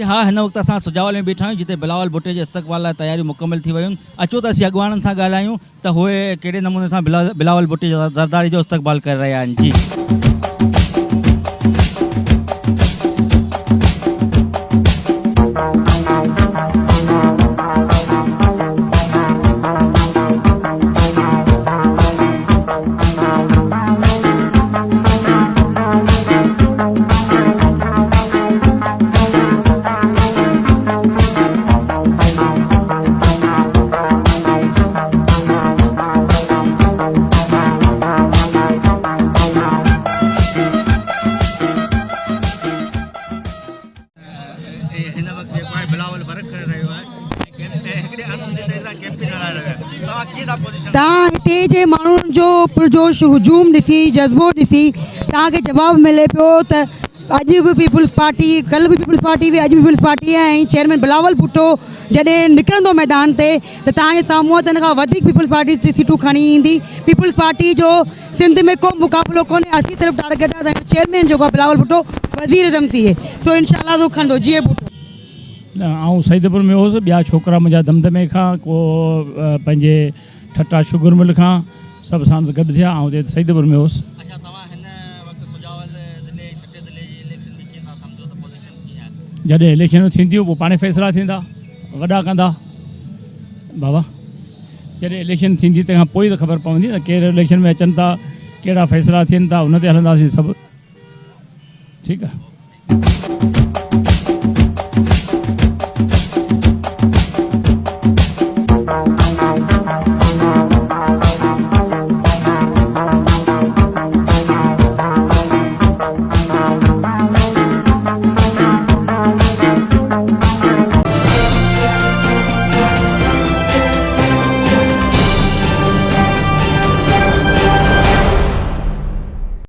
हाँ हिन वक्त असां सुजावल में बीठा आहियूं जिते बिलावल भुट्टे जे इस्तक़बाल लाइ तैयारियूं मुकमल थी वयूं। अचो त असीं अॻवाननि सां ॻाल्हायूं त उहे कहिड़े नमूने सां बिलावल भुट्टे जो ज़रदारी जो इस्तक़बाल करे रहिया आहिनि। जी तव्हां हिते जे माण्हुनि जो पुरजोश हुजूम ॾिसी जज़्बो ॾिसी तव्हांखे जवाबु मिले पियो त अॼु बि पीपुल्स पार्टी कल्ह बि पीपुल्स पार्टी हुई, अॼु बि पीपुल्स पार्टी ऐं चेयरमैन बिलावल भुट्टो जॾहिं निकिरंदो मैदान ते त तव्हांजे साम्हूं त हिन खां वधीक पीपुल्स पार्टी सीटूं खणी ईंदी। पीपुल्स पार्टी जो सिंध में को मुक़ाबिलो कोन्हे। असीं सिर्फ़ु टारगेट आहे त चेयरमैन जेको आहे बिलावल भुट्टो वज़ीर अज़म थिए सो इनशाला तो खणंदो। जीअं भुट्टो न आउं सईदपुर में हुउसि, ॿिया छोकिरा मुंहिंजा दमदमे खां को पंहिंजे ठट्टा शुगर मिल खां सभु सांस गॾु थिया। ऐं हिते सईदपुर में हुउसि। जॾहिं इलेक्शन थींदियूं पोइ पाणे फ़ैसिला थींदा, वॾा कंदा बाबा। जॾहिं इलेक्शन थींदी तंहिंखां पोइ त ख़बर पवंदी न कहिड़े इलेक्शन में अचनि था, कहिड़ा फ़ैसिला थियनि था, उन ते हलंदासीं सभु। ठीकु आहे।